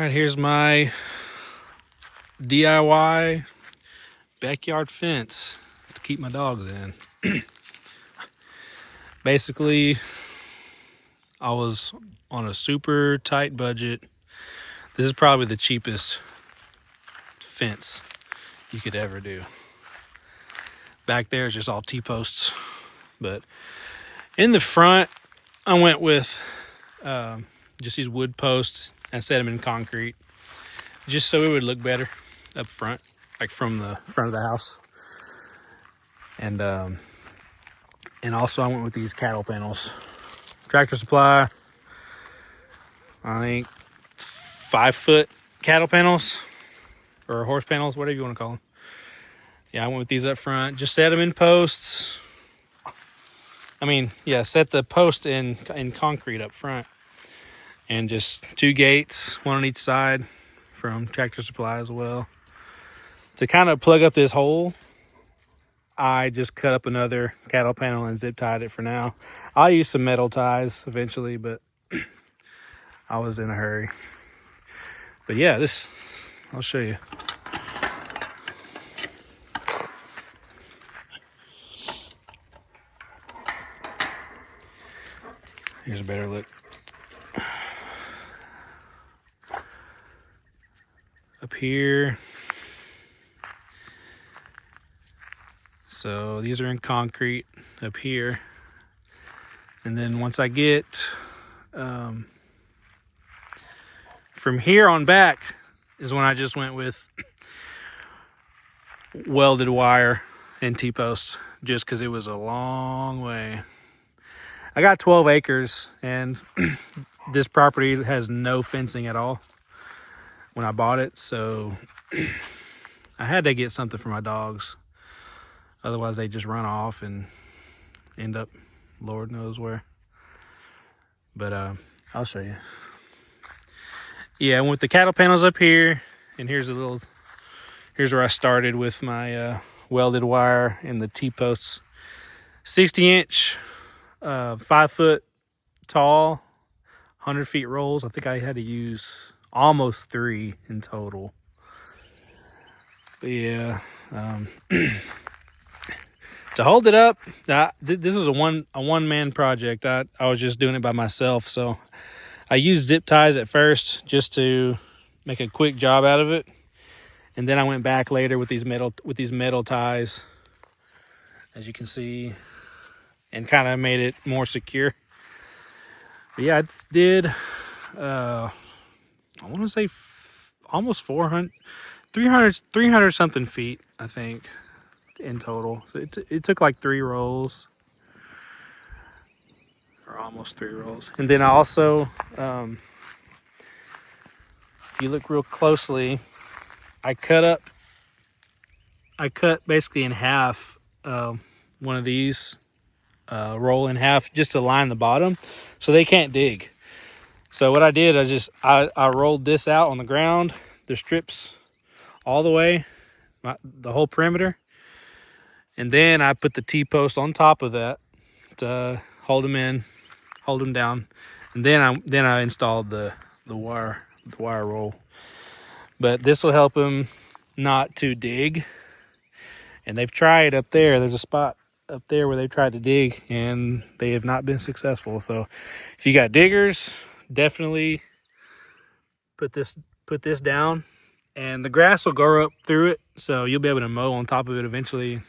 right, here's my DIY backyard fence to keep my dogs in. Basically, I was on a super tight budget. This is probably the cheapest fence you could ever do. Back there is just all T-posts, but in the front, I went with just these wood posts and set them in concrete, just so it would look better up front, like from the front of the house. And also I went with these cattle panels. Tractor Supply, I think 5-foot cattle panels or horse panels, whatever you want to call them. Yeah, I went with these up front. Just set them in posts. Set the post in concrete up front, and just 2 gates, one on each side, from Tractor Supply as well. To kind of plug up this hole, I just cut up another cattle panel and zip tied it for now. I'll use some metal ties eventually, but I was in a hurry. But yeah, I'll show you. Here's a better look. Up here. So these are in concrete up here. And then once I get from here on back is when I just went with welded wire and T-posts, just because it was a long way. I got 12 acres, and this property has no fencing at all when I bought it, so I had to get something for my dogs. Otherwise, they just run off and end up Lord knows where. But I'll show you. Yeah, I went with the cattle panels up here, and here's where I started with my welded wire and the T-posts. 60-inch, 5-foot tall, 100 feet rolls. I think I had to use almost 3 in total. But yeah, to hold it up, this was a one-man project. I was just doing it by myself, so I used zip ties at first just to make a quick job out of it, and then I went back later with these metal ties, as you can see, and kind of made it more secure. But yeah, I did I want to say almost 300 something feet, I think, in total. So it took like 3 rolls, or almost 3 rolls. And then I also, if you look real closely, I cut basically in half one of these, roll in half, just to line the bottom so they can't dig. So what I did, I rolled this out on the ground, the strips all the way, the whole perimeter, and then I put the T-post on top of that to hold them down, and then I installed the wire roll. But this will help them not to dig. And they've tried up there. There's a spot up there where they've tried to dig, and they have not been successful. So if you got diggers, definitely put this down, and the grass will grow up through it, so you'll be able to mow on top of it eventually.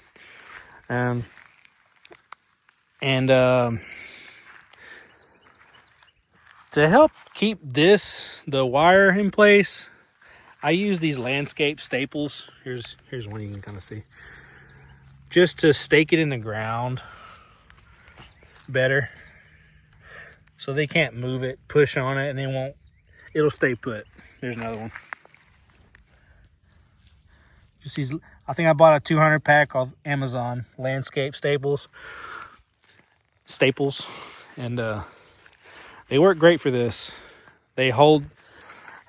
To help keep the wire in place, I use these landscape staples. Here's one you can kind of see. Just to stake it in the ground better, so they can't move it, push on it, and it'll stay put. There's another one. Just these, I think I bought a 200 pack of Amazon landscape staples, and they work great for this. They hold,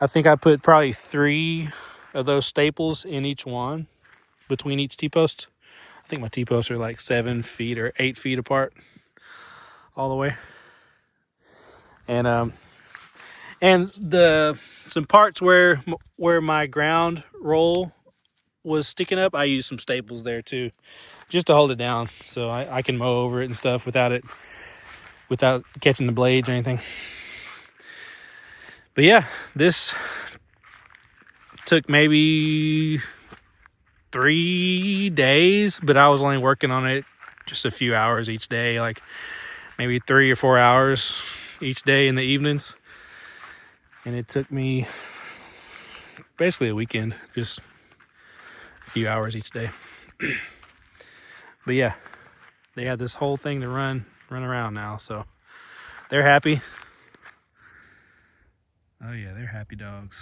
I think I put probably 3 of those staples in each one, between each T-post. I think my T-posts are like 7 feet or 8 feet apart all the way. And And some parts where my ground roll was sticking up, I used some staples there too, just to hold it down, so I can mow over it and stuff without catching the blades or anything. But yeah, this took maybe 3 days, but I was only working on it just a few hours each day, like maybe 3 or 4 hours each day in the evenings. And it took me basically a weekend, just a few hours each day. But yeah, they have this whole thing to run around now, so they're happy. Oh yeah, they're happy dogs.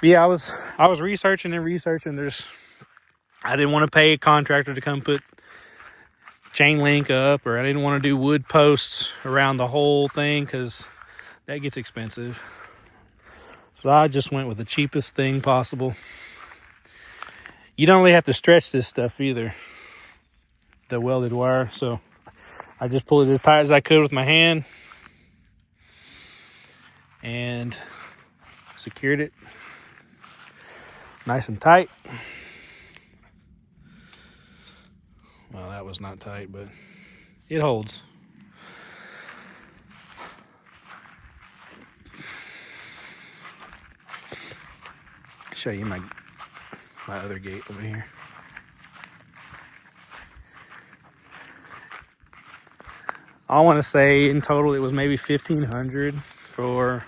But yeah, I was researching. I didn't want to pay a contractor to come put chain link up, or I didn't want to do wood posts around the whole thing because that gets expensive. So I just went with the cheapest thing possible. You don't really have to stretch this stuff either, the welded wire. So I just pulled it as tight as I could with my hand and secured it nice and tight. Well, that was not tight, but it holds. Show you my other gate over here. I want to say in total it was maybe $1,500 for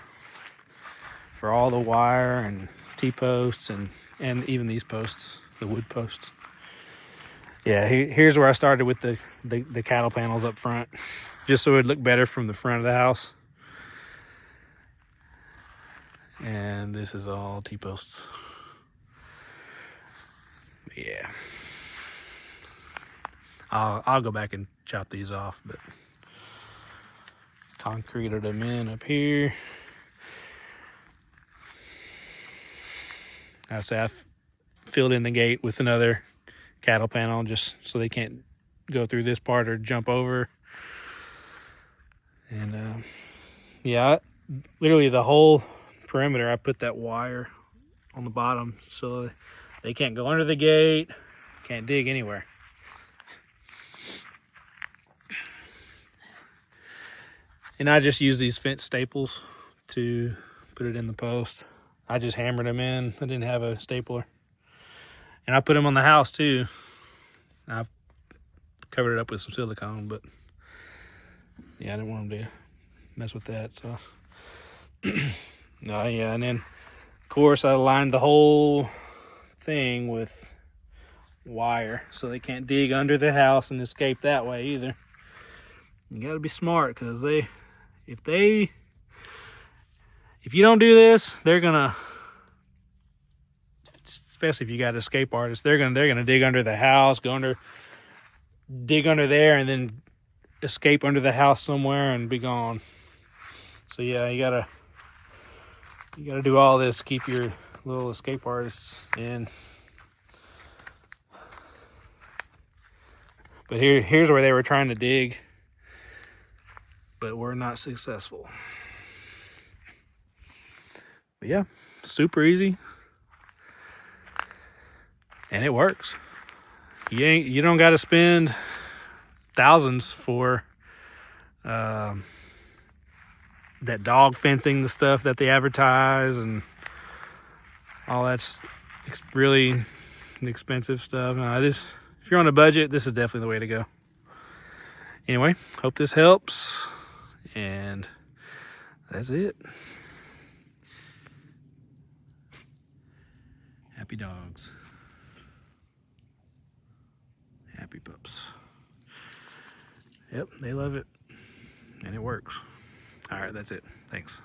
all the wire and T-posts and even these posts, the wood posts. Yeah, here's where I started with the cattle panels up front, just so it would look better from the front of the house. And this is all T-posts. Yeah, I'll go back and chop these off, but concreted them in up here. I say I filled in the gate with another cattle panel just so they can't go through this part or jump over. And yeah, literally the whole perimeter, I put that wire on the bottom so they can't go under the gate, can't dig anywhere. And I just use these fence staples to put it in the post. I just hammered them in. I didn't have a stapler. And I put them on the house too. I've covered it up with some silicone, but yeah, I didn't want them to mess with that. So, yeah, and then of course I lined the whole thing with wire so they can't dig under the house and escape that way either. You got to be smart because if you don't do this, they're gonna, especially if you got an escape artist, they're gonna dig under the house, dig under there, and then escape under the house somewhere and be gone. So yeah, you gotta do all this. Keep your little escape artists in. But here's where they were trying to dig, but we're not successful. But yeah, super easy, and it works. You don't got to spend thousands for that dog fencing, the stuff that they advertise, and all that's really expensive stuff. If you're on a budget, this is definitely the way to go. Anyway, hope this helps, and that's it. Happy dogs. Happy pups. Yep, they love it, and it works. All right, that's it. Thanks.